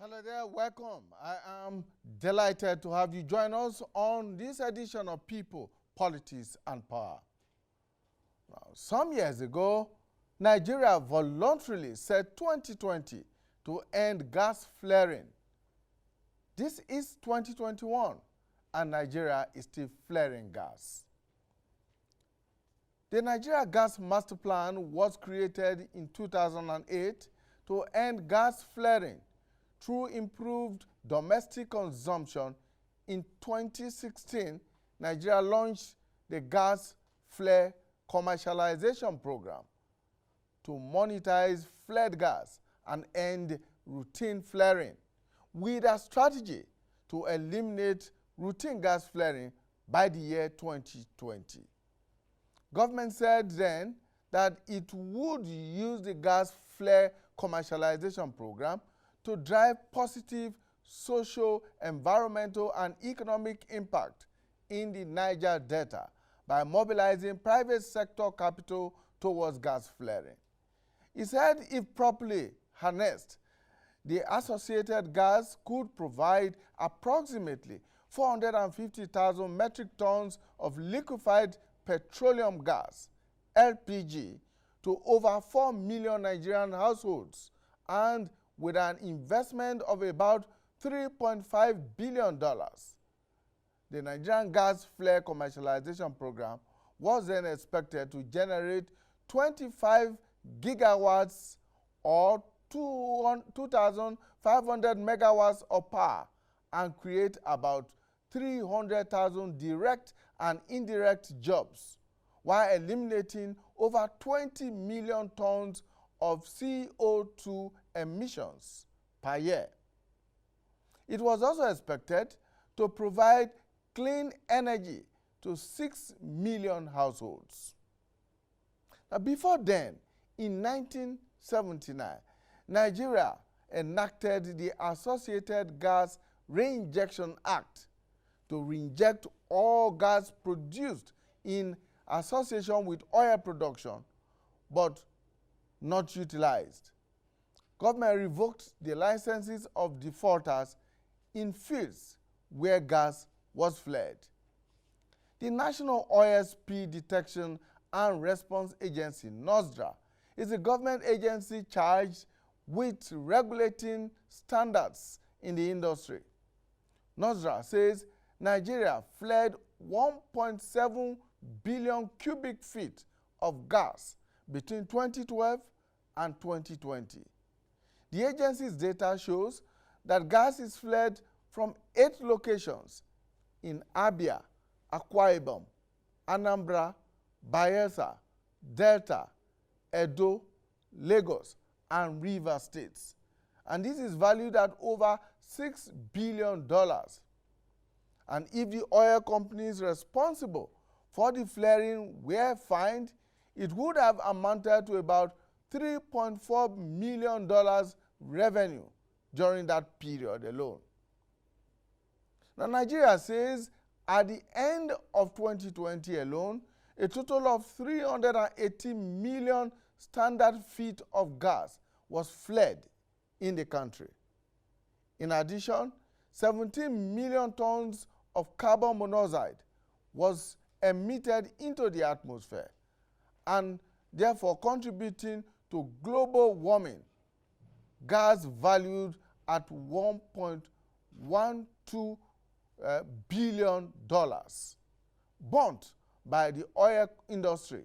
Hello there, welcome. I am delighted to have you join us on this edition of People, Politics and Power. Now, some years ago, Nigeria voluntarily set 2020 to end gas flaring. This is 2021 and Nigeria is still flaring gas. The Nigeria Gas Master Plan was created in 2008 to end gas flaring through improved domestic consumption. In 2016, Nigeria launched the gas flare commercialization program to monetize flared gas and end routine flaring, with a strategy to eliminate routine gas flaring by the year 2020. Government said then that it would use the gas flare commercialization program to drive positive social, environmental, and economic impact in the Niger Delta by mobilizing private sector capital towards gas flaring. He said if properly harnessed, the associated gas could provide approximately 450,000 metric tons of liquefied petroleum gas, LPG, to over 4 million Nigerian households, and with an investment of about $3.5 billion. The Nigerian gas flare commercialization program was then expected to generate 25 gigawatts or 2,500 megawatts of power and create about 300,000 direct and indirect jobs, while eliminating over 20 million tons of CO2 emissions per year. It was also expected to provide clean energy to 6 million households. Now, before then, in 1979, Nigeria enacted the Associated Gas Reinjection Act to reinject all gas produced in association with oil production, but not utilized. Government revoked the licenses of defaulters in fields where gas was flared. The National Oil Spill Detection and Response Agency, NOSDRA, is a government agency charged with regulating standards in the industry. NOSDRA says Nigeria flared 1.7 billion cubic feet of gas between 2012 and 2020. The agency's data shows that gas is flared from 8 locations in Abia, Akwa Ibom, Anambra, Bayelsa, Delta, Edo, Lagos, and Rivers states. And this is valued at over $6 billion. And if the oil companies responsible for the flaring were fined, it would have amounted to about $3.4 million revenue during that period alone. Now, Nigeria says at the end of 2020 alone, a total of 380 million standard feet of gas was flared in the country. In addition, 17 million tons of carbon monoxide was emitted into the atmosphere and therefore contributing to global warming, gas valued at $1.12 billion, burnt by the oil industry,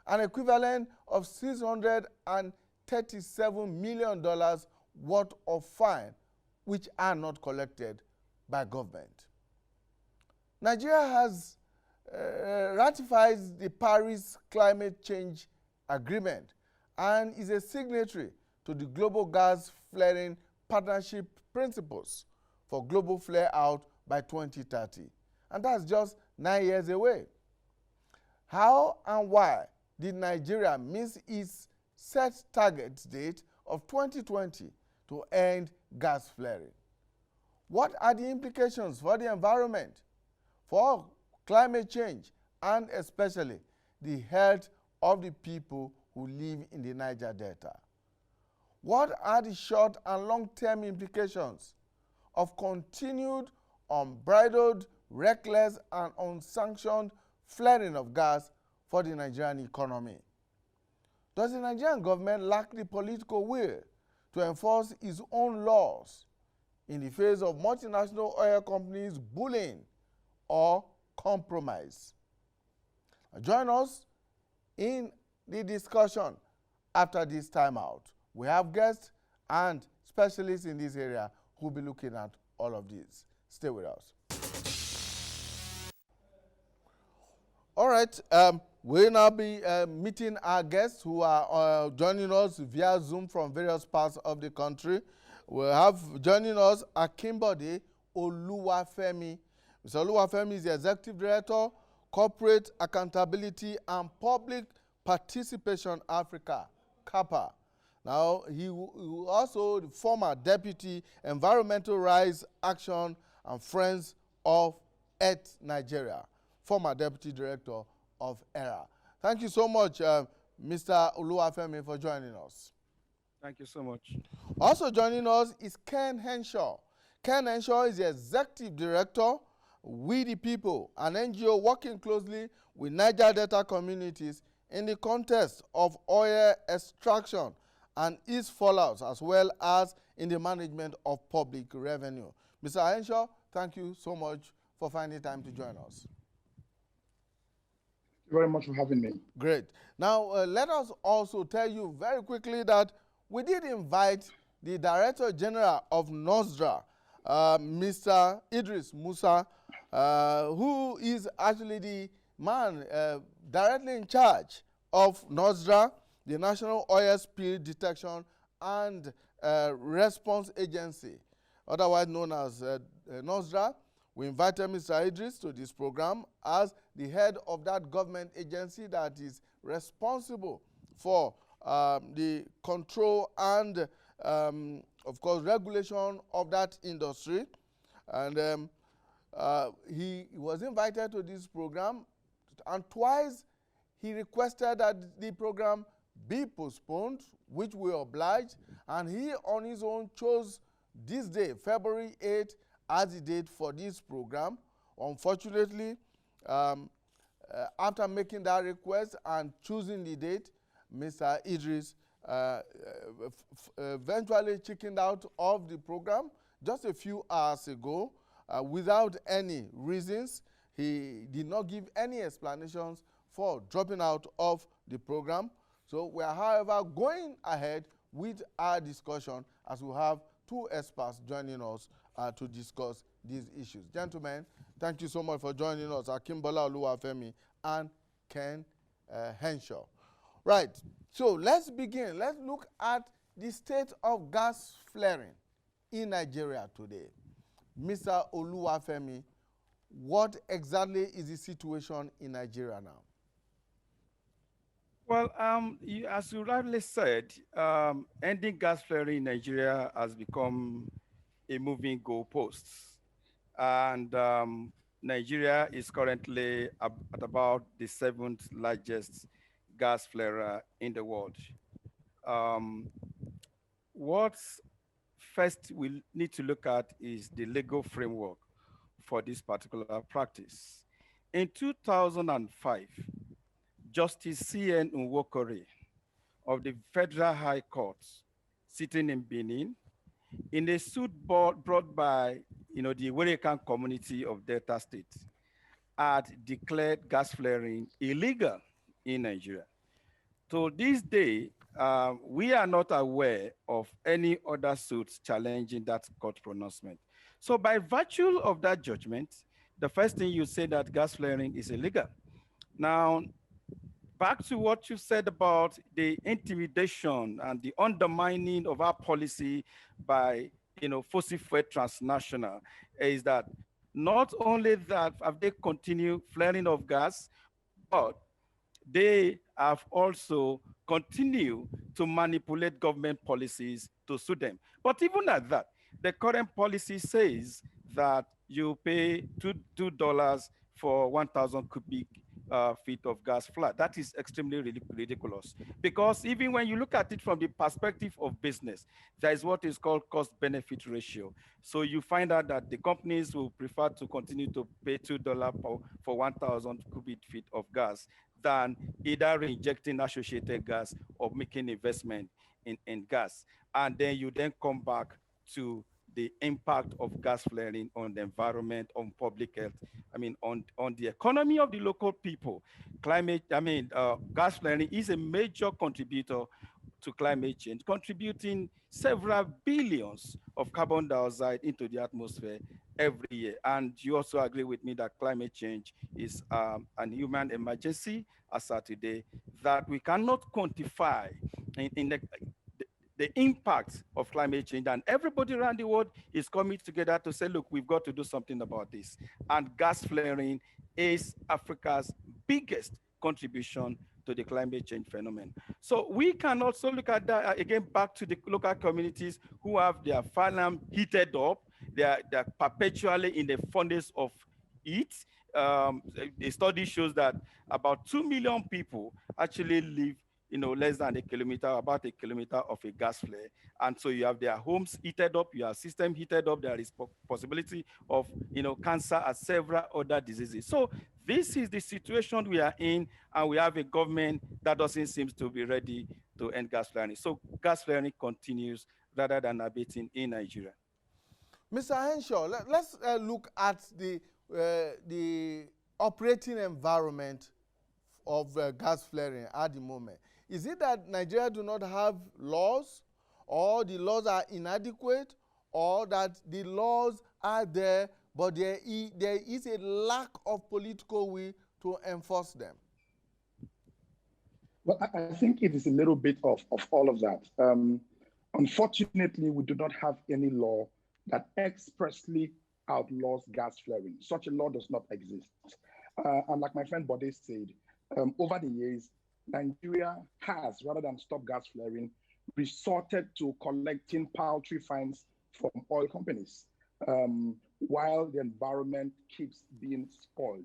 an equivalent of $637 million worth of fine, which are not collected by government. Nigeria has ratified the Paris Climate Change Agreement and is a signatory to the Global Gas Flaring Partnership Principles for global flare out by 2030. And that's just 9 years away. How and why did Nigeria miss its set target date of 2020 to end gas flaring? What are the implications for the environment, for climate change, and especially the health of the people who live in the Niger Delta? What are the short and long-term implications of continued unbridled, reckless, and unsanctioned flaring of gas for the Nigerian economy? Does the Nigerian government lack the political will to enforce its own laws in the face of multinational oil companies bullying or compromise? Join us in the discussion after this timeout. We have guests and specialists in this area who will be looking at all of this. Stay with us. All right, we'll now be meeting our guests who are joining us via Zoom from various parts of the country. We'll have joining us Akimbode Oluwafemi. Mr. Oluwafemi is the Executive Director, Corporate Accountability and Public Participation Africa, CAPA. Now, he also the former Deputy Environmental Rights Action and Friends of Earth Nigeria, former Deputy Director of ERA. Thank you so much, Mr. Oluwafemi, for joining us. Thank you so much. Also joining us is Ken Henshaw. Ken Henshaw is the Executive Director, We the People, an NGO working closely with Niger Delta communities in the context of oil extraction and its fallouts, as well as in the management of public revenue. Mr. Henshaw, thank you so much for finding time to join us. Thank you very much for having me. Great. Now, let us also tell you very quickly that we did invite the Director General of NOSDRA, Mr. Idris Musa, who is actually the man directly in charge of NOSDRA, the National Oil Spill Detection and Response Agency, otherwise known as NOSDRA. We invited Mr. Idris to this program as the head of that government agency that is responsible for the control and, of course, regulation of that industry. And he was invited to this program, and twice he requested that the program be postponed, which we obliged, and he on his own chose this day, February 8th, as the date for this program. Unfortunately, after making that request and choosing the date, Mr. Idris eventually chickened out of the program just a few hours ago without any reasons. He did not give any explanations for dropping out of the program. So we are, however, going ahead with our discussion as we have two experts joining us to discuss these issues. Gentlemen, thank you so much for joining us, Akimbola Oluwafemi and Ken Henshaw. Right, so let's begin. Let's look at the state of gas flaring in Nigeria today. Mr. Oluwafemi, what exactly is the situation in Nigeria now? Well, as you rightly said, ending gas flaring in Nigeria has become a moving goalpost. And Nigeria is currently at about the 7th largest gas flarer in the world. What first we need to look at is the legal framework for this particular practice. In 2005, Justice C.N. Nwokore of the Federal High Court, sitting in Benin, in a suit brought by the Iwerekan community of Delta State, had declared gas flaring illegal in Nigeria. To this day, we are not aware of any other suits challenging that court pronouncement. So by virtue of that judgment, the first thing you say that gas flaring is illegal. Now, back to what you said about the intimidation and the undermining of our policy by, fossil fuel transnational, is that not only that have they continued flaring of gas, but they have also continued to manipulate government policies to suit them. But even at that, the current policy says that you pay $2 for 1,000 cubic feet of gas flat. That is extremely ridiculous, because even when you look at it from the perspective of business, there is what is called cost-benefit ratio. So you find out that the companies will prefer to continue to pay $2 for 1,000 cubic feet of gas than either reinjecting associated gas or making investment in gas. And then you then come back to the impact of gas flaring on the environment, on public health, on the economy of the local people. Gas flaring is a major contributor to climate change, contributing several billions of carbon dioxide into the atmosphere every year. And you also agree with me that climate change is an human emergency as of today that we cannot quantify in the impact of climate change. And everybody around the world is coming together to say, look, we've got to do something about this. And gas flaring is Africa's biggest contribution to the climate change phenomenon. So we can also look at that again, back to the local communities who have their farmland heated up. They're perpetually in the furnace of heat. A study shows that about 2 million people actually live less than a kilometer, about a kilometer of a gas flare. And so you have their homes heated up, your system heated up, there is possibility of, cancer and several other diseases. So this is the situation we are in, and we have a government that doesn't seem to be ready to end gas flaring. So gas flaring continues rather than abating in Nigeria. Mr. Henshaw, let's look at the operating environment of gas flaring at the moment. Is it that Nigeria do not have laws, or the laws are inadequate, or that the laws are there, but there is a lack of political will to enforce them? Well, I think it is a little bit of all of that. Unfortunately, we do not have any law that expressly outlaws gas flaring. Such a law does not exist. And like my friend Bode said, over the years, Nigeria has, rather than stop gas flaring, resorted to collecting paltry fines from oil companies, while the environment keeps being spoiled.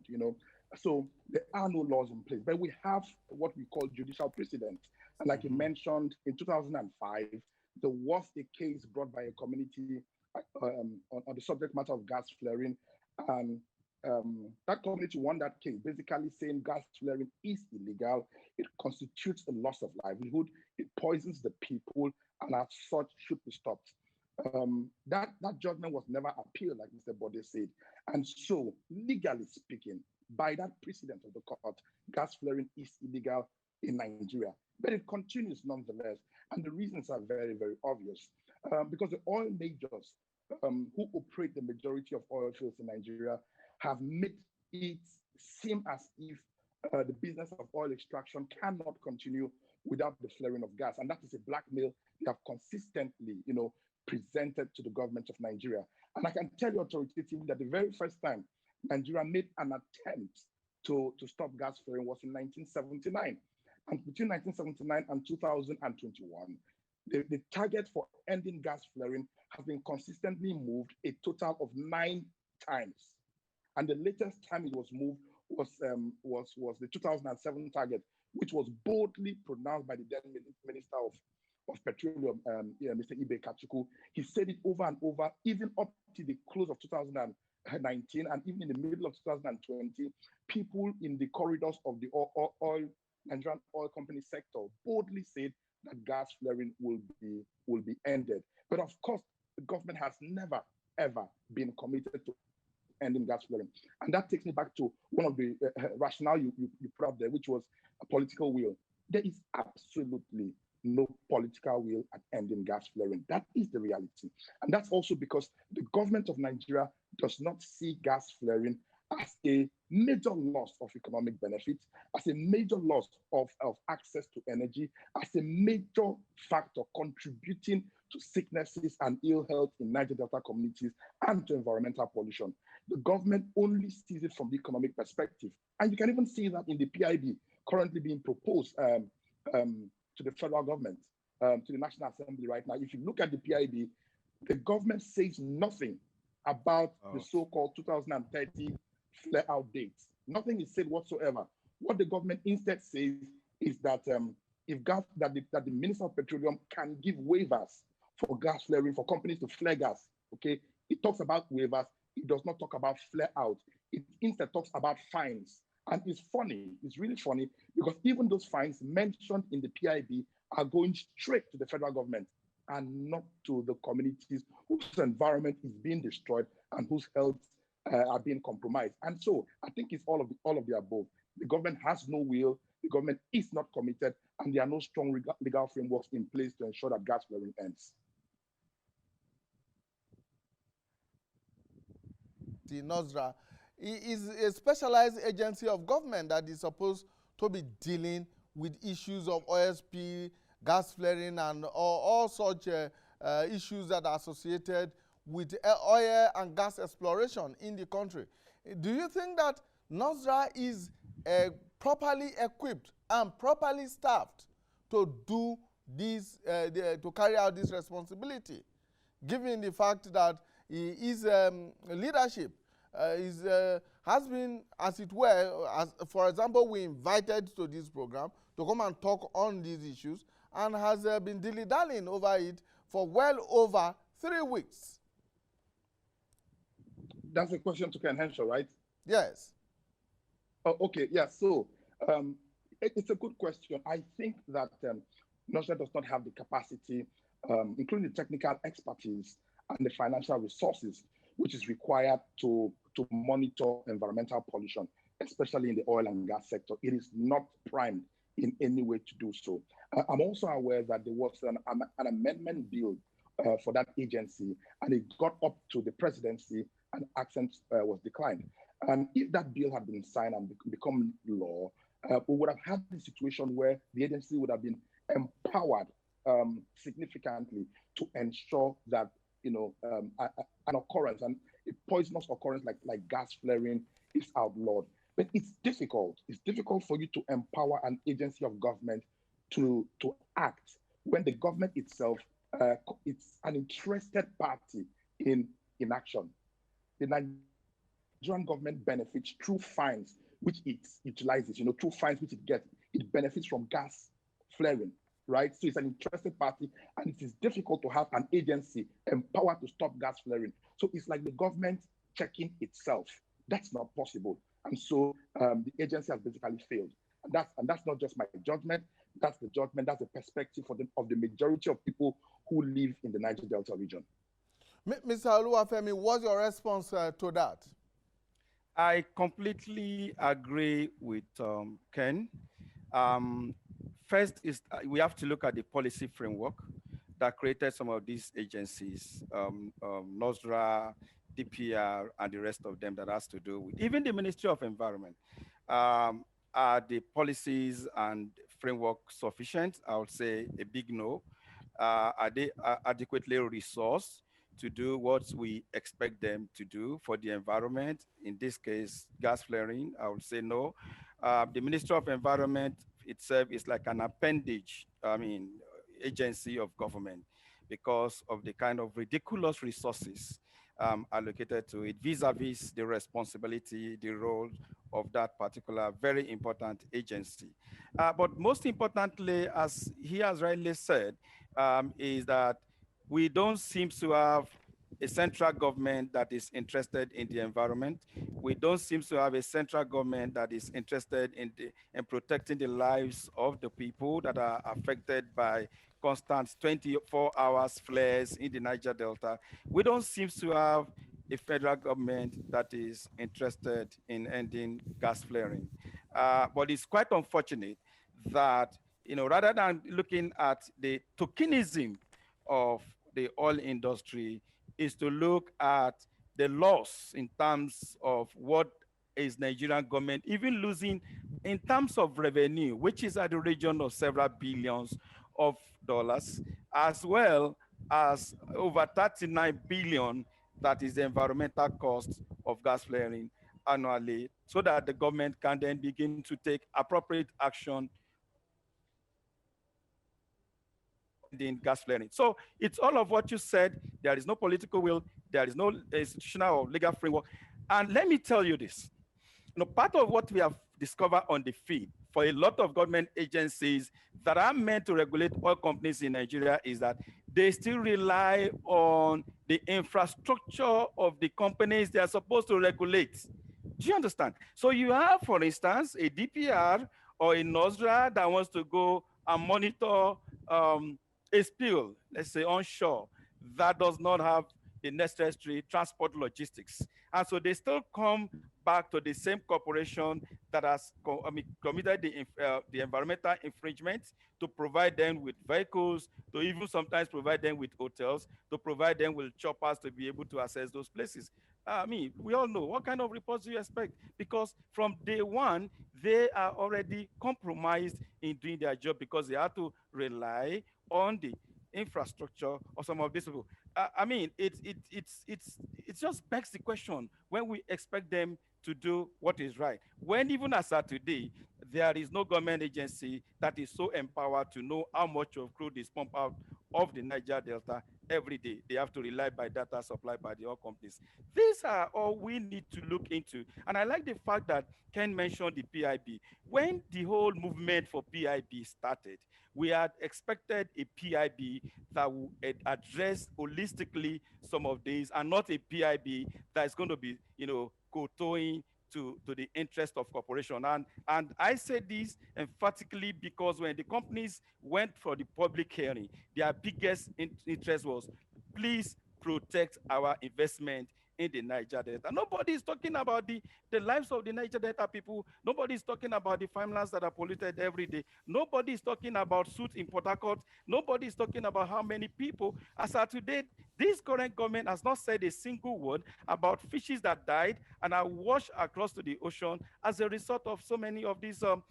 So there are no laws in place, but we have what we call judicial precedent. And like you mentioned, in 2005, there was a case brought by a community on the subject matter of gas flaring. And that community won that case, basically saying gas flaring is illegal. It constitutes a loss of livelihood. It poisons the people, and as such should be stopped. That judgment was never appealed, like Mr. Bode said. And so, legally speaking, by that precedent of the court, gas flaring is illegal in Nigeria. But it continues nonetheless. And the reasons are very, very obvious. Because the oil majors who operate the majority of oil fields in Nigeria have made it seem as if the business of oil extraction cannot continue without the flaring of gas. And that is a blackmail they have consistently, presented to the government of Nigeria. And I can tell you authoritatively that the very first time Nigeria made an attempt to stop gas flaring was in 1979. And between 1979 and 2021, the target for ending gas flaring has been consistently moved a total of 9 times. And the latest time it was moved was the 2007 target, which was boldly pronounced by the then Minister of Petroleum, Mr. Ibe Kachuku. He said it over and over, even up to the close of 2019, and even in the middle of 2020, people in the corridors of the Nigerian oil company sector boldly said that gas flaring will be ended. But of course, the government has never, ever been committed to ending gas flaring. And that takes me back to one of the rationale you put up there, which was a political will. There is absolutely no political will at ending gas flaring. That is the reality. And that's also because the government of Nigeria does not see gas flaring as a major loss of economic benefit, as a major loss of access to energy, as a major factor contributing to sicknesses and ill health in Niger Delta communities and to environmental pollution. The government only sees it from the economic perspective. And you can even see that in the PIB currently being proposed to the federal government, to the National Assembly right now. If you look at the PIB, the government says nothing about the so-called 2030 flare-out dates. Nothing is said whatsoever. What the government instead says is that if gas that the Minister of Petroleum can give waivers for gas flaring for companies to flare gas. Okay, it talks about waivers. It does not talk about flare out. It instead talks about fines. And it's funny. It's really funny because even those fines mentioned in the PIB are going straight to the federal government and not to the communities whose environment is being destroyed and whose health are being compromised. And so I think it's all of the above. The government has no will. The government is not committed, and there are no strong legal frameworks in place to ensure that gas flaring ends. The NOSDRA is a specialized agency of government that is supposed to be dealing with issues of oil spill, gas flaring, and all such issues that are associated with oil and gas exploration in the country. Do you think that NOSDRA is properly equipped and properly staffed to do this, to carry out this responsibility, given the fact that his leadership has been, as it were, for example, we invited to this program to come and talk on these issues and has been dilly-dallying over it for well over 3 weeks? That's a question to Ken Henshaw, right? Yes. Oh, okay, yeah, so it's a good question. I think that NOSDRA does not have the capacity, including the technical expertise and the financial resources, which is required to monitor environmental pollution, especially in the oil and gas sector. It is not primed in any way to do so. I'm also aware that there was an amendment bill for that agency, and it got up to the presidency, and accent was declined. And if that bill had been signed and become law, we would have had a situation where the agency would have been empowered significantly to ensure that an occurrence, and a poisonous occurrence like gas flaring, is outlawed. But it's difficult. It's difficult for you to empower an agency of government to act when the government itself it's an interested party in action. The Nigerian government benefits through fines, which it utilizes, through fines which it gets. It benefits from gas flaring, right? So it's an interested party, and it is difficult to have an agency empowered to stop gas flaring. So it's like the government checking itself. That's not possible. And so the agency has basically failed. And that's not just my judgment. That's the judgment. That's the perspective of the majority of people who live in the Niger Delta region. Mr. Oluwafemi, what's your response to that? I completely agree with Ken. First is we have to look at the policy framework that created some of these agencies, NOSDRA, DPR, and the rest of them that has to do with even the Ministry of Environment. Are the policies and framework sufficient? I would say a big no. Are they adequately resourced to do what we expect them to do for the environment? In this case, gas flaring, I would say no. The Ministry of Environment itself is like an appendage, agency of government, because of the kind of ridiculous resources allocated to it vis-a-vis the responsibility, the role of that particular very important agency. But most importantly, as he has rightly said, is that we don't seem to have a central government that is interested in the environment. We don't seem to have a central government that is interested in protecting the lives of the people that are affected by constant 24 hours flares in the Niger Delta. We don't seem to have a federal government that is interested in ending gas flaring. But it's quite unfortunate that, rather than looking at the tokenism of the oil industry, is to look at the loss in terms of what is Nigerian government even losing in terms of revenue, which is at the region of several billions of dollars, as well as over 39 billion that is the environmental cost of gas flaring annually, so that the government can then begin to take appropriate action in gas flaring. So it's all of what you said. There is no political will. There is no institutional or legal framework. And let me tell you this. Part of what we have discover on the field for a lot of government agencies that are meant to regulate oil companies in Nigeria is that they still rely on the infrastructure of the companies they are supposed to regulate. Do you understand? So you have, for instance, a DPR or a NOSDRA that wants to go and monitor a spill, let's say onshore, that does not have the necessary transport logistics. And so they still come back to the same corporation that has committed the environmental infringement to provide them with vehicles, to even sometimes provide them with hotels, to provide them with choppers to be able to access those places. I mean, we all know what kind of reports do you expect? Because from day one, they are already compromised in doing their job because they have to rely on the infrastructure of some of these people. I mean, it just begs the question when we expect them to do what is right. When even as at today, there is no government agency that is so empowered to know how much of crude is pumped out of the Niger Delta every day. They have to rely by data supplied by the oil companies. These are all we need to look into. And I like the fact that Ken mentioned the PIB. When the whole movement for PIB started, we had expected a PIB that would address holistically some of these and not a PIB that is going to be, kowtowing to the interest of corporation. And I say this emphatically because when the companies went for the public hearing, their biggest interest was, please protect our investment in the Niger Delta. Nobody is talking about the lives of the Niger Delta people. Nobody is talking about the farmlands that are polluted every day. Nobody is talking about suit in Port Harcourt. Nobody is talking about how many people. As of today, this current government has not said a single word about fishes that died and are washed across to the ocean as a result of so many of these oil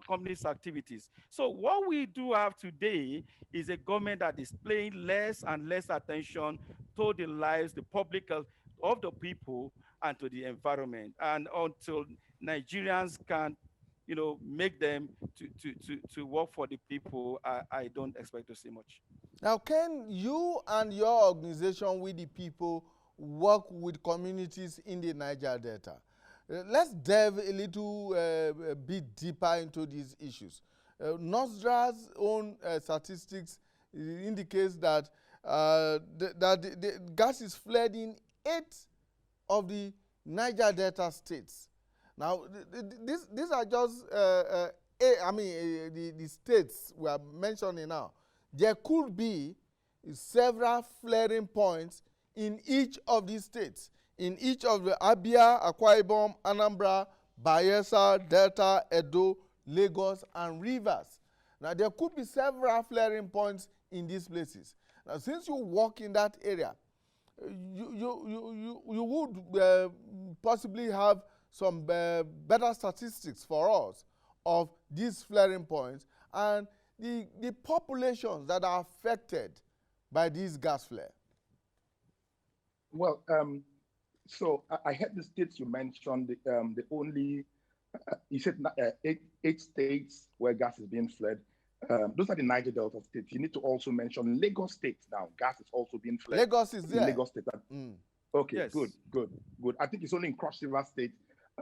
companies' activities. So what we do have today is a government that is paying less and less attention to the lives, the public health of the people and to the environment. And until Nigerians can, make them to work for the people, I don't expect to see much. Now, can you and your organization with the people work with communities in the Niger Delta? Let's delve a little bit deeper into these issues. NOSDRA's own statistics indicates that the gas is fled in 8 of the Niger Delta states. Now, these are just, the states we are mentioning now. There could be several flaring points in each of these states, in each of the Abia, Akwa Ibom, Anambra, Bayelsa, Delta, Edo, Lagos, and Rivers. Now, there could be several flaring points in these places. Now, since you work in that area, you would possibly have some better statistics for us of these flaring points and the populations that are affected by this gas flare. Well, so I heard the states you mentioned, the only, you said 8 states where gas is being fled. Those are the Niger Delta states. You need to also mention Lagos State now. Gas is also being fled. Lagos is there. Lagos State. Okay, yes. Good. I think it's only in Cross River State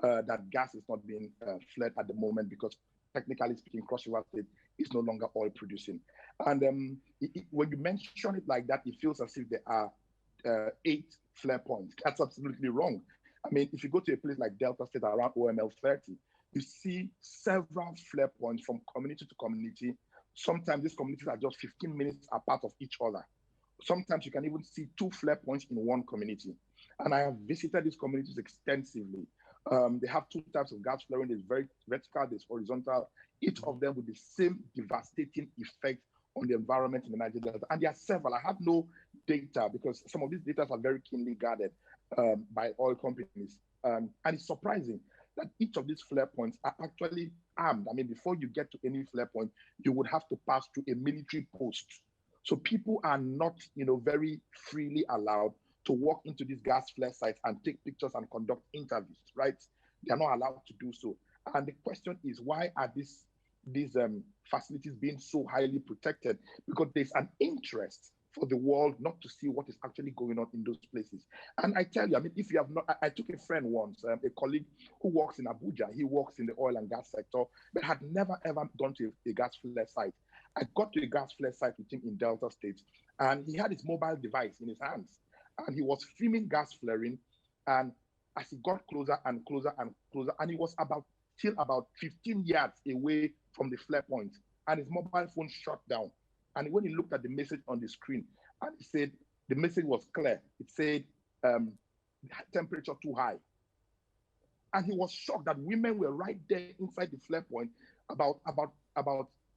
that gas is not being fled at the moment because technically speaking, Cross River State is no longer oil producing. And when you mention it like that, it feels as if there are 8 flare points. That's absolutely wrong. I mean, if you go to a place like Delta State around OML 30, you see several flare points from community to community. Sometimes these communities are just 15 minutes apart of each other. Sometimes you can even see 2 flare points in one community. And I have visited these communities extensively. They have 2 types of gas flaring. There's very vertical, there's horizontal, each of them with the same devastating effect on the environment in the Niger Delta. And there are several. I have no data because some of these data are very keenly guarded by oil companies. And it's surprising that each of these flare points are actually armed. I mean, before you get to any flare point, you would have to pass through a military post. So people are not, very freely allowed to walk into these gas flare sites and take pictures and conduct interviews, right? They are not allowed to do so. And the question is, why are these facilities being so highly protected? Because there's an interest for the world not to see what is actually going on in those places. And I tell you, I mean, if you have not, I took a friend once, a colleague who works in Abuja. He works in the oil and gas sector, but had never ever gone to a gas flare site. I got to a gas flare site with him in Delta State, and he had his mobile device in his hands, and he was filming gas flaring. And as he got closer and closer and closer, and he was about till about 15 yards away from the flare point, and his mobile phone shut down. And when he looked at the message on the screen, and he said the message was clear. It said um, temperature too high. And he was shocked that women were right there inside the flare point, about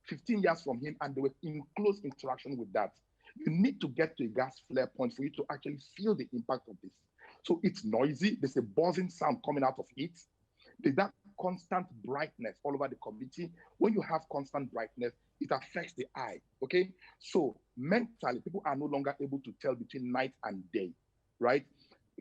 15 yards from him, and they were in close interaction with that. You need to get to a gas flare point for you to actually feel the impact of this. So it's noisy. There's a buzzing sound coming out of it. There's that constant brightness all over the community. When you have constant brightness, it affects the eye. Okay. So mentally, people are no longer able to tell between night and day, right?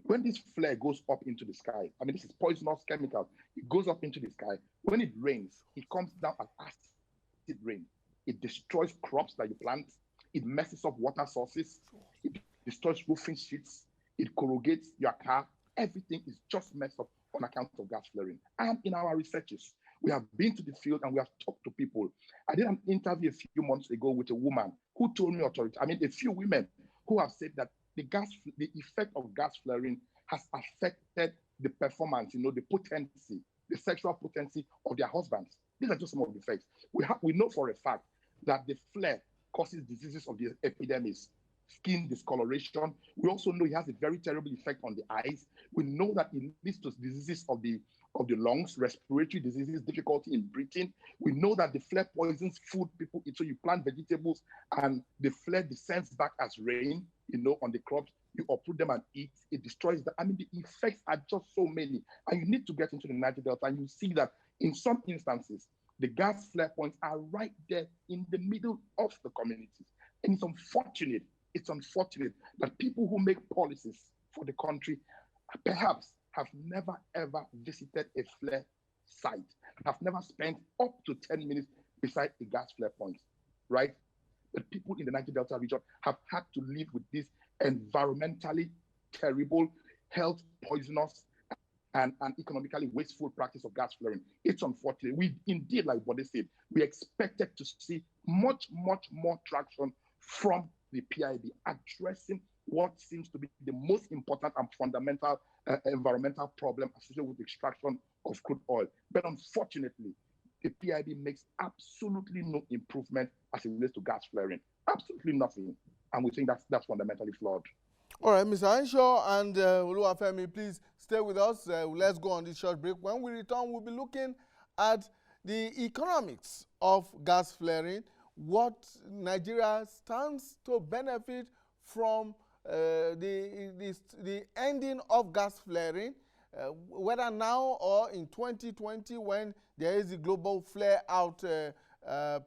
When this flare goes up into the sky, I mean, this is poisonous chemical. It goes up into the sky. When it rains, it comes down as acid rain. It destroys crops that you plant. It messes up water sources. It destroys roofing sheets. It corrugates your car. Everything is just messed up on account of gas flaring. And in our researches, we have been to the field and we have talked to people. I did an interview a few months ago with a woman who told me a few women who have said that the effect of gas flaring has affected the performance, the potency, the sexual potency of their husbands. These are just some of the effects. We know for a fact that the flare causes diseases of the epidermis, skin discoloration. We also know it has a very terrible effect on the eyes. We know that it leads to diseases of the lungs, respiratory diseases, difficulty in breathing. We know that the flare poisons food people eat. So you plant vegetables and the flare descends back as rain, on the crops. You uproot them and eat. It destroys them. I mean, the effects are just so many. And you need to get into the Niger Delta and you see that in some instances, the gas flare points are right there in the middle of the communities. And it's unfortunate that people who make policies for the country perhaps have never ever visited a flare site, have never spent up to 10 minutes beside a gas flare point, right? But people in the Niger Delta region have had to live with this environmentally terrible, health poisonous, and economically wasteful practice of gas flaring. It's unfortunate. We indeed, like what they said, we expected to see much, much more traction from the PIB addressing what seems to be the most important and fundamental environmental problem associated with the extraction of crude oil. But unfortunately, the PIB makes absolutely no improvement as it relates to gas flaring. Absolutely nothing. And we think that's fundamentally flawed. All right, Mr. Henshaw and Oluwafemi, please stay with us. Let's go on this short break. When we return, we'll be looking at the economics of gas flaring, what Nigeria stands to benefit from the ending of gas flaring, whether now or in 2020 when there is a global flare out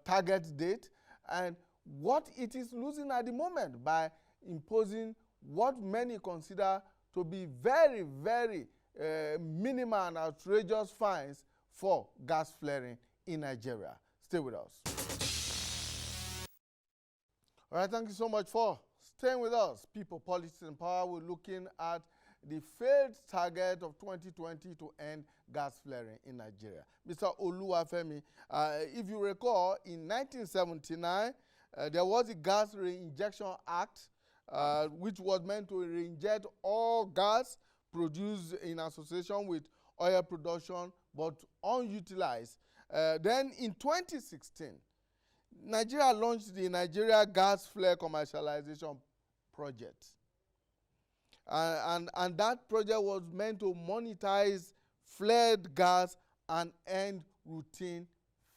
target date, and what it is losing at the moment by imposing what many consider to be very, very minimal and outrageous fines for gas flaring in Nigeria. Stay with us. All right, thank you so much for staying with us. People, Politics and Power, we're looking at the failed target of 2020 to end gas flaring in Nigeria. Mr. Oluwafemi, if you recall, in 1979, there was a Gas Reinjection Act, which was meant to reinject all gas produced in association with oil production, but unutilized. Then in 2016, Nigeria launched the Nigeria Gas Flare Commercialization Project. And that project was meant to monetize flared gas and end routine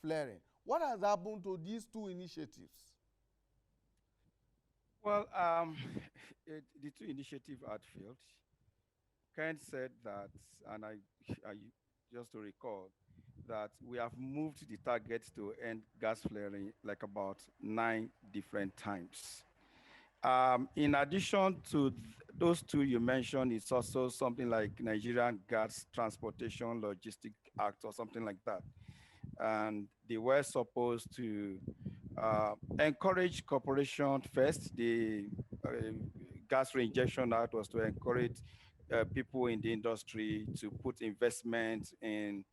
flaring. What has happened to these two initiatives? Well, the two initiatives had failed. Kent said that, and I just to recall, that we have moved the target to end gas flaring like about 9 different times. In addition to those two you mentioned, it's also something like Nigerian Gas Transportation Logistic Act or something like that. And they were supposed to Encourage cooperation first. The uh, Gas Reinjection Act was to encourage people in the industry to put investment in,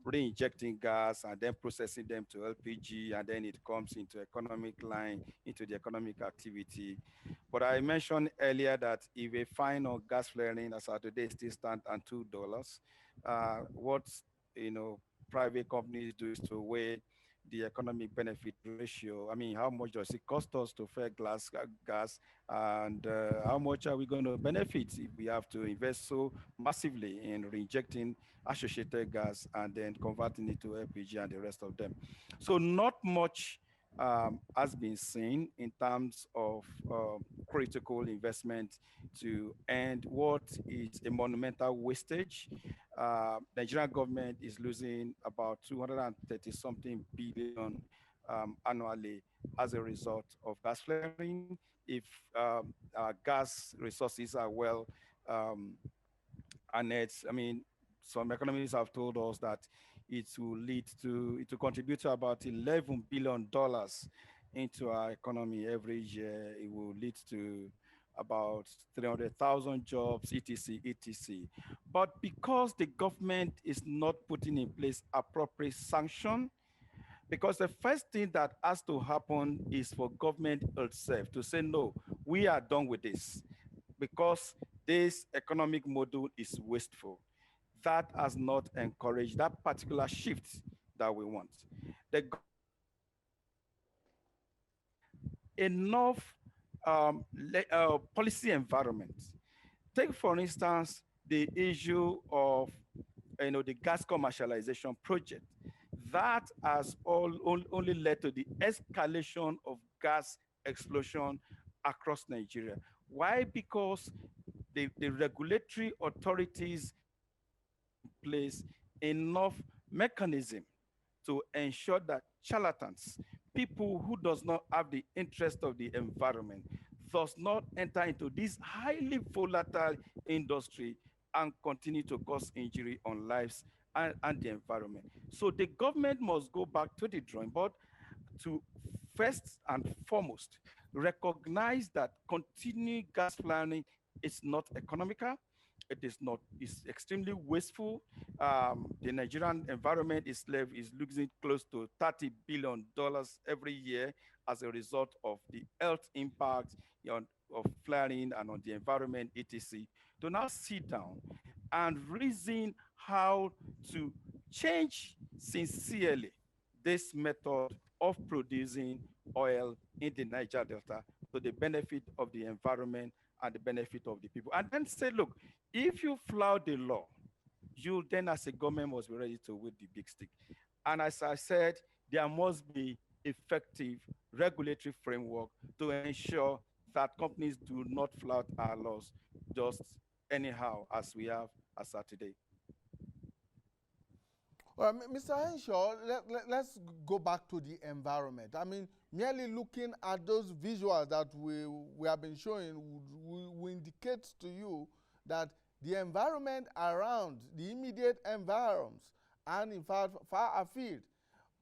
re-injecting gas and then processing them to LPG, and then it comes into economic line, into the economic activity. But I mentioned earlier that if a fine on gas flaring as of today still stand at $2, what private companies do is to weigh the economic benefit ratio. I mean, how much does it cost us to fill gas, and how much are we going to benefit if we have to invest so massively in reinjecting associated gas and then converting it to LPG and the rest of them? So not much has been seen in terms of critical investment to end what is a monumental wastage. Nigerian government is losing about 230 something billion annually as a result of gas flaring. If our gas resources are well um, and it's, I mean, some economists have told us that it will contribute to about $11 billion into our economy every year. It will lead to about 300,000 jobs, etc., etc. But because the government is not putting in place appropriate sanction, because the first thing that has to happen is for government itself to say, no, we are done with this because this economic model is wasteful. That has not encouraged that particular shift that we want. The government must create enough policy environment. Take, for instance, the issue of the gas commercialization project. That has only led to the escalation of gas explosion across Nigeria. Why? Because the regulatory authorities have not put in place enough mechanism to ensure that charlatans, people who does not have the interest of the environment, does not enter into this highly volatile industry and continue to cause injury on lives and the environment. So the government must go back to the drawing board to first and foremost recognize that continuing gas flaring is not economical. It is not. It's extremely wasteful. The Nigerian environment is losing close to $30 billion every year as a result of the health impact of flaring and on the environment, etc. To now sit down and reason how to change sincerely this method of producing oil in the Niger Delta to the benefit of the environment and the benefit of the people. And then say, look, if you flout the law, you then as a government must be ready to wield the big stick. And as I said, there must be effective regulatory framework to ensure that companies do not flout our laws just anyhow as we have as of today. Well, Mr. Henshaw, let's go back to the environment. I mean, merely looking at those visuals that we have been showing will indicate to you that the environment around, the immediate environs, and in fact, far afield,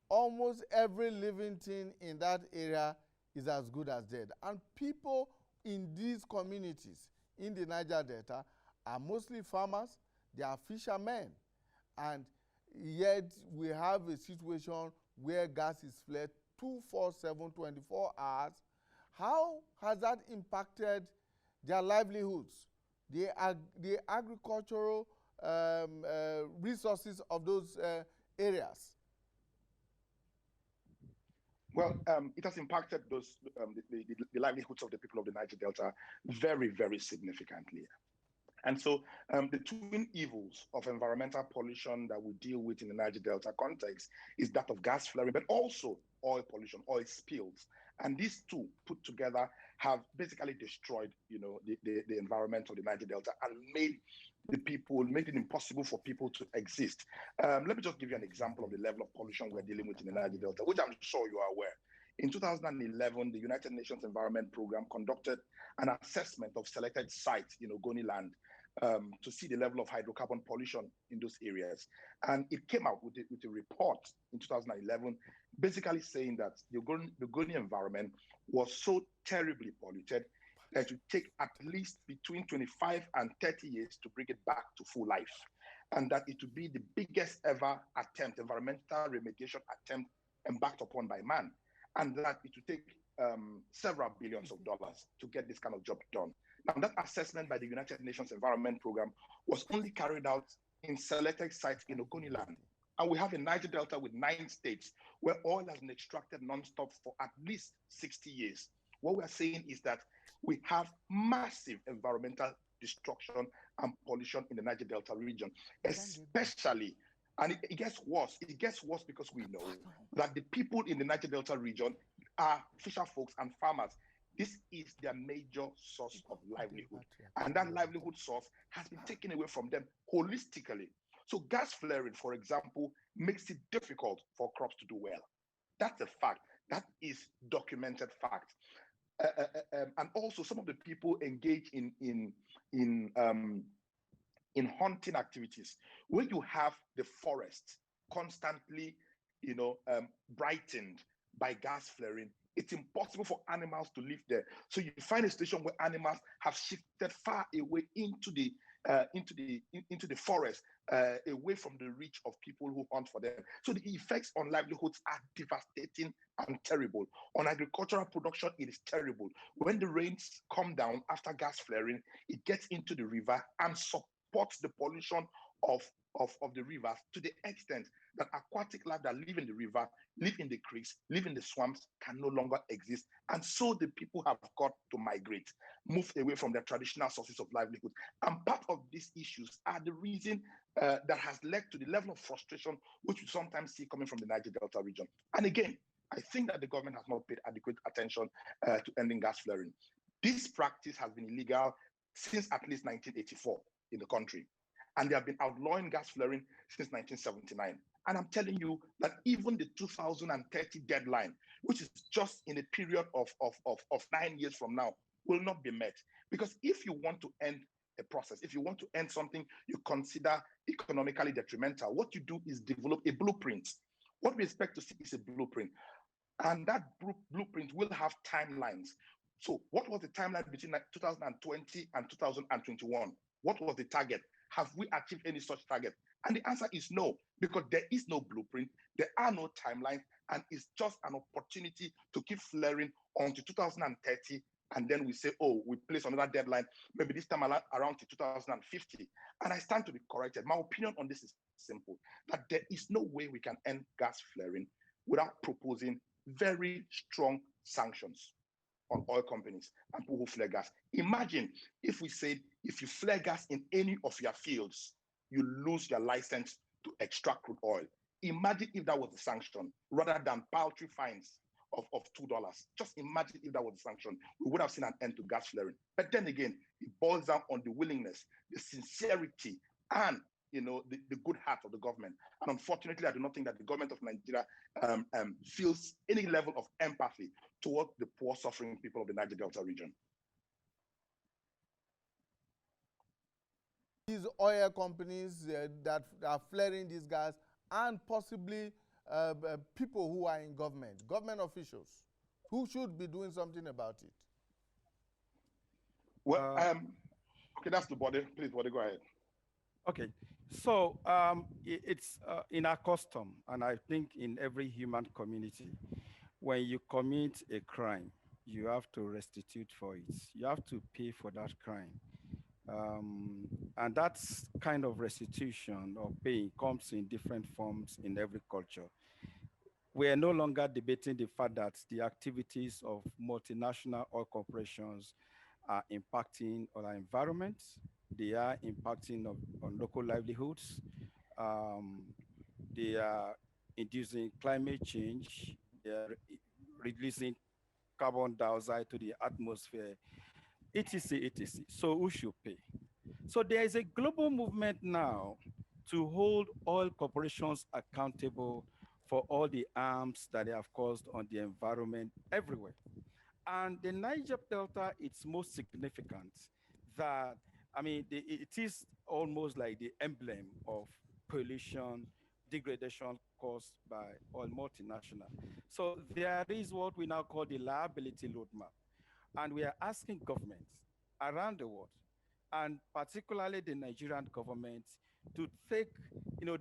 almost every living thing in that area is as good as dead. And people in these communities in the Niger Delta are mostly farmers, they are fishermen, and yet we have a situation where gas is flared 247, 24 hours. How has that impacted their livelihoods, the agricultural resources of those areas? Well, it has impacted the livelihoods of the people of the Niger Delta very, very significantly. And so the twin evils of environmental pollution that we deal with in the Niger Delta context is that of gas flaring, but also oil pollution, oil spills. And these two put together have basically destroyed, the environment of the Niger Delta and made it impossible for people to exist. Let me just give you an example of the level of pollution we're dealing with in the Niger Delta, which I'm sure you are aware. In 2011, the United Nations Environment Program conducted an assessment of selected sites in Ogoni land to see the level of hydrocarbon pollution in those areas. And it came out with a report in 2011, basically saying that the Ogoni environment was so terribly polluted that it would take at least between 25 and 30 years to bring it back to full life. And that it would be the biggest ever environmental remediation attempt embarked upon by man. And that it would take several billions of dollars to get this kind of job done. Now, that assessment by the United Nations Environment Program was only carried out in selected sites in Ogoniland. And we have a Niger Delta with 9 states where oil has been extracted nonstop for at least 60 years. What we are saying is that we have massive environmental destruction and pollution in the Niger Delta region, especially, and it gets worse. It gets worse because we know that the people in the Niger Delta region are fisher folks and farmers. This is their major source of livelihood. And that livelihood source has been taken away from them holistically. So gas flaring, for example, makes it difficult for crops to do well. That's a fact. That is documented fact. And also, some of the people engage in hunting activities where you have the forest constantly, brightened by gas flaring. It's impossible for animals to live there. So you find a situation where animals have shifted far away into the forest, away from the reach of people who hunt for them. So the effects on livelihoods are devastating and terrible. On agricultural production, it is terrible. When the rains come down after gas flaring, it gets into the river and supports the pollution of the rivers to the extent that aquatic life that live in the river, live in the creeks, live in the swamps can no longer exist. And so the people have got to migrate, move away from their traditional sources of livelihood. And part of these issues are the reason that has led to the level of frustration which we sometimes see coming from the Niger Delta region. And again, I think that the government has not paid adequate attention to ending gas flaring. This practice has been illegal since at least 1984 in the country. And they have been outlawing gas flaring since 1979. And I'm telling you that even the 2030 deadline, which is just in a period of 9 years from now, will not be met. Because if you want to end a process, if you want to end something you consider economically detrimental, what you do is develop a blueprint. What we expect to see is a blueprint. And that blueprint will have timelines. So what was the timeline between 2020 and 2021? What was the target? Have we achieved any such target? And the answer is no, because there is no blueprint, there are no timelines, and it's just an opportunity to keep flaring until 2030. And then we say, oh, we place another deadline, maybe this time around to 2050. And I stand to be corrected. My opinion on this is simple, that there is no way we can end gas flaring without proposing very strong sanctions on oil companies and people who flare gas. Imagine if we said, if you flare gas in any of your fields, you lose your license to extract crude oil. Imagine if that was the sanction rather than paltry fines of $2. Just imagine if that was the sanction. We would have seen an end to gas flaring. But then again, it boils down on the willingness, the sincerity, and the good heart of the government. And unfortunately, I do not think that the government of Nigeria feels any level of empathy toward the poor, suffering people of the Niger Delta region. These oil companies that are flaring this gas, and possibly people who are in government officials, who should be doing something about it. Well, okay, that's the body. Please, body, go ahead. Okay, so it's in our custom, and I think in every human community, when you commit a crime, you have to restitute for it. You have to pay for that crime. And that's kind of restitution or paying comes in different forms in every culture. We are no longer debating the fact that the activities of multinational oil corporations are impacting on our environment. They are impacting on local livelihoods. They are inducing climate change. They are releasing carbon dioxide to the atmosphere, etc., etc. So who should pay? So there is a global movement now to hold oil corporations accountable for all the harms that they have caused on the environment everywhere. And the Niger Delta, it's most significant that I mean, it is almost like the emblem of pollution, degradation caused by oil multinational. So there is what we now call the liability roadmap. And we are asking governments around the world, and particularly the Nigerian government, to take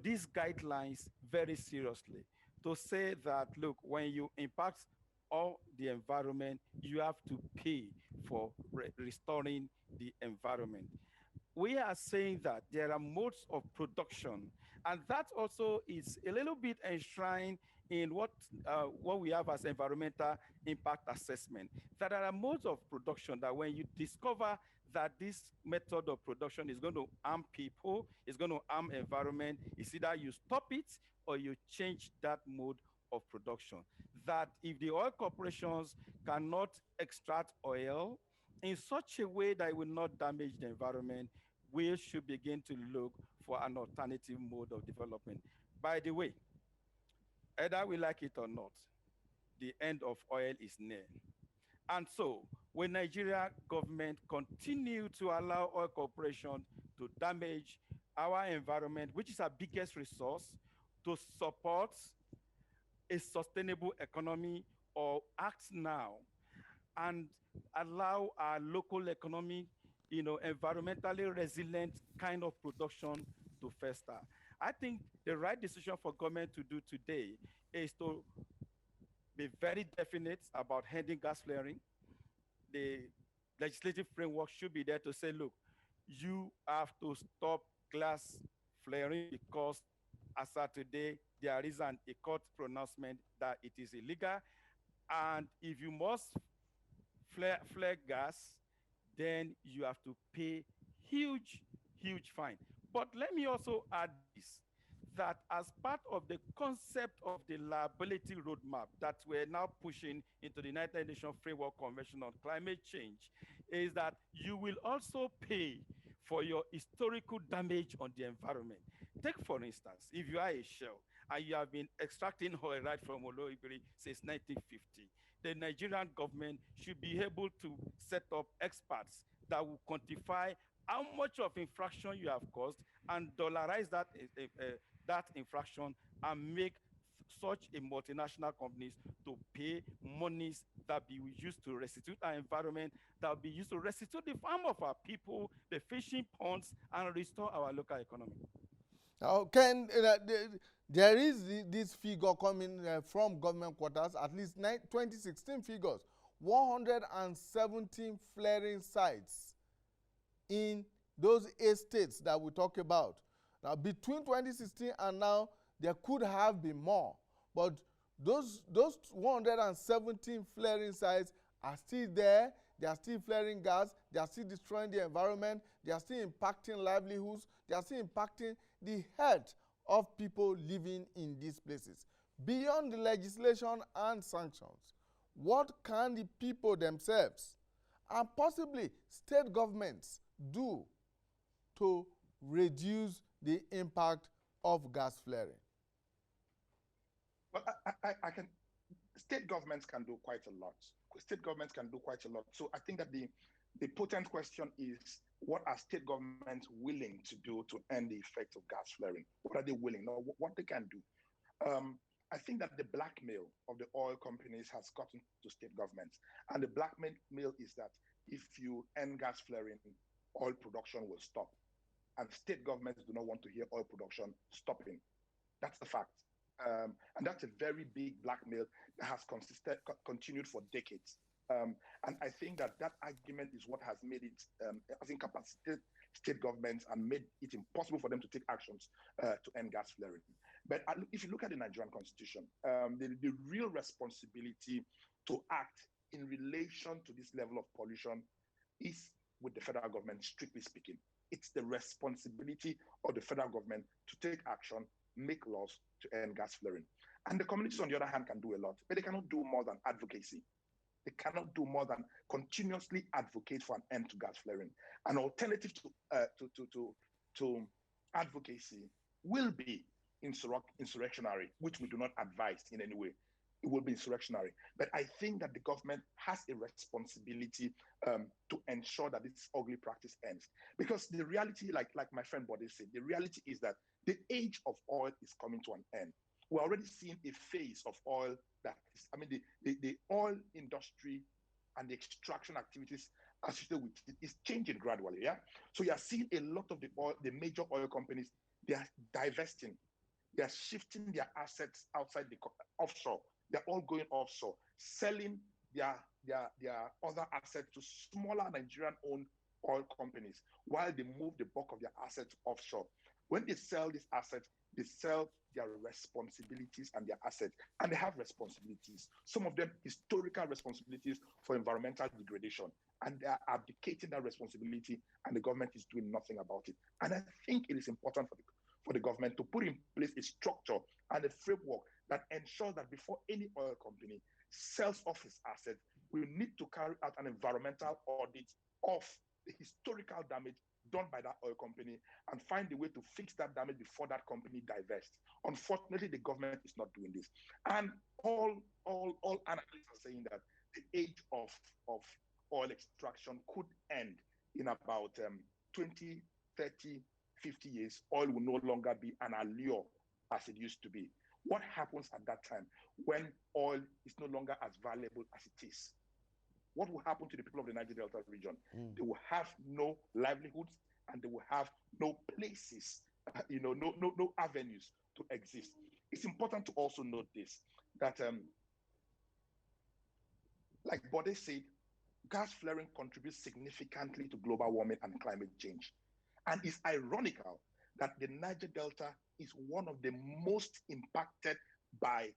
these guidelines very seriously, to say that, look, when you impact all the environment, you have to pay for restoring the environment. We are saying that there are modes of production, and that also is a little bit enshrined in what we have as environmental impact assessment. That there are modes of production that when you discover that this method of production is going to harm people, is going to harm environment, it's either you stop it or you change that mode of production. That if the oil corporations cannot extract oil in such a way that it will not damage the environment, we should begin to look for an alternative mode of development. By the way, either we like it or not, the end of oil is near. And so, when Nigeria government continue to allow oil corporations to damage our environment, which is our biggest resource, to support a sustainable economy, or act now and allow our local economy, environmentally resilient kind of production to fester. I think the right decision for government to do today is to be very definite about ending gas flaring. The legislative framework should be there to say, look, you have to stop gas flaring because as of today, there is a court pronouncement that it is illegal. And if you must flare gas, then you have to pay huge, huge fine. But let me also add this, that as part of the concept of the liability roadmap that we're now pushing into the United Nations Framework Convention on Climate Change, is that you will also pay for your historical damage on the environment. Take, for instance, if you are a shell and you have been extracting oil right from Oloibiri since 1950, the Nigerian government should be able to set up experts that will quantify how much of infraction you have caused and dollarize that infraction and make such a multinational companies to pay monies that be used to restitute our environment, that will be used to restitute the farm of our people, the fishing ponds, and restore our local economy. Now, there is this figure coming from government quarters, at least 2016 figures, 117 flaring sites in those 8 states that we talk about. Now, between 2016 and now, there could have been more, but those 117 flaring sites are still there. They are still flaring gas. They are still destroying the environment. They are still impacting livelihoods. They are still impacting the health of people living in these places. Beyond the legislation and sanctions, what can the people themselves and possibly state governments do to reduce the impact of gas flaring? Well, I can, state governments can do quite a lot. State governments can do quite a lot. So I think that the potent question is, what are state governments willing to do to end the effect of gas flaring? What are they willing? No, what they can do. I think that the blackmail of the oil companies has gotten to state governments. And the blackmail is that if you end gas flaring, oil production will stop. And state governments do not want to hear oil production stopping. That's the fact. And that's a very big blackmail that has continued for decades. And I think that argument is what has made it, has incapacitated state governments and made it impossible for them to take actions to end gas flaring. But if you look at the Nigerian constitution, the real responsibility to act in relation to this level of pollution is with the federal government, strictly speaking. It's the responsibility of the federal government to take action, make laws to end gas flaring. And the communities, on the other hand, can do a lot, but they cannot do more than advocacy. They cannot do more than continuously advocate for an end to gas flaring. An alternative to advocacy will be insurrectionary, which we do not advise in any way. it will be insurrectionary. But I think that the government has a responsibility to ensure that this ugly practice ends. Because the reality, like my friend Bode said, the reality is that the age of oil is coming to an end. We're already seeing a phase of oil that is, I mean, the oil industry and the extraction activities associated with it is changing gradually. Yeah. So you are seeing a lot of the major oil companies, they are divesting, they are shifting their assets outside the offshore. They're all going offshore, selling their other assets to smaller Nigerian-owned oil companies while they move the bulk of their assets offshore. When they sell these assets, they sell their responsibilities and their assets, and they have responsibilities. Some of them historical responsibilities for environmental degradation, and they are abdicating that responsibility, and the government is doing nothing about it. And I think it is important for the government to put in place a structure and a framework that ensures that before any oil company sells off its assets, we need to carry out an environmental audit of the historical damage done by that oil company and find a way to fix that damage before that company divests. Unfortunately, the government is not doing this. And all analysts are saying that the age of oil extraction could end in about 20, 30, 50 years. Oil will no longer be an allure as it used to be. What happens at that time when oil is no longer as valuable as it is? What will happen to the people of the Niger Delta region? They will have no livelihoods, and they will have no places, no avenues to exist. It's important to also note this, that like Bode said, gas flaring contributes significantly to global warming and climate change. And it's ironical that the Niger Delta is one of the most impacted by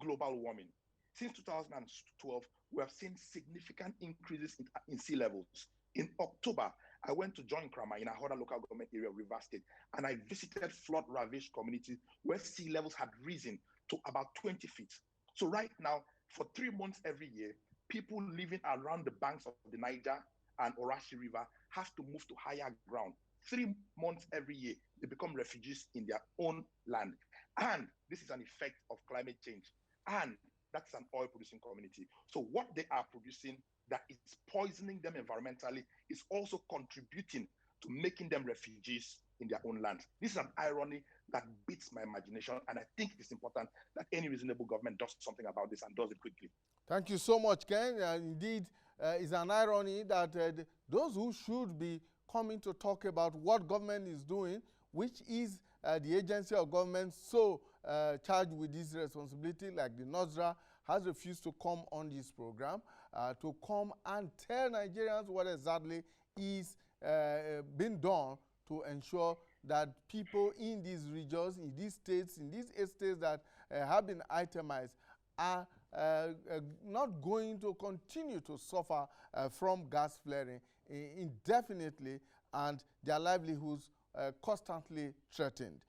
global warming. Since 2012, we have seen significant increases in sea levels. In October, I went to join Krama in a Ahoda local government area of Rivers State, and I visited flood-ravaged communities where sea levels had risen to about 20 feet. So right now, for 3 months every year, people living around the banks of the Niger and Orashi River have to move to higher ground. 3 months every year, they become refugees in their own land. And this is an effect of climate change. And that's an oil-producing community. So what they are producing that is poisoning them environmentally is also contributing to making them refugees in their own land. This is an irony that beats my imagination, and I think it's important that any reasonable government does something about this and does it quickly. Thank you so much, Ken. Indeed, it's an irony that those who should be coming to talk about what government is doing, which is the agency of government so charged with this responsibility, like the NOSRA, has refused to come on this program to come and tell Nigerians what exactly is being done to ensure that people in these regions, in these states, in these estates that have been itemized are not going to continue to suffer from gas flaring indefinitely, and their livelihoods constantly threatened.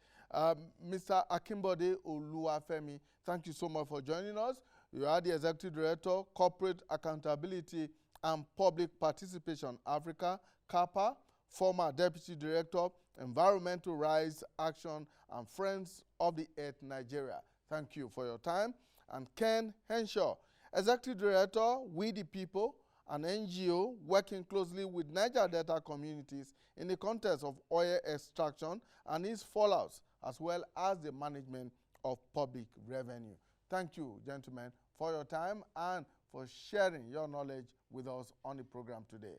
Mr. Akimbode Oluwafemi, thank you so much for joining us. You are the Executive Director, Corporate Accountability and Public Participation Africa, CAPA, former Deputy Director, Environmental Rights Action and Friends of the Earth, Nigeria. Thank you for your time. And Ken Henshaw, Executive Director, We the People, an NGO working closely with Niger Delta communities in the context of oil extraction and its fallouts, as well as the management of public revenue. Thank you, gentlemen, for your time and for sharing your knowledge with us on the program today.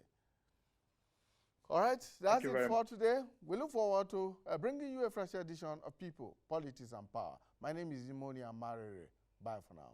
All right, that's it for today. We look forward to bringing you a fresh edition of People, Politics and Power. My name is Imoni Amarere. Bye for now.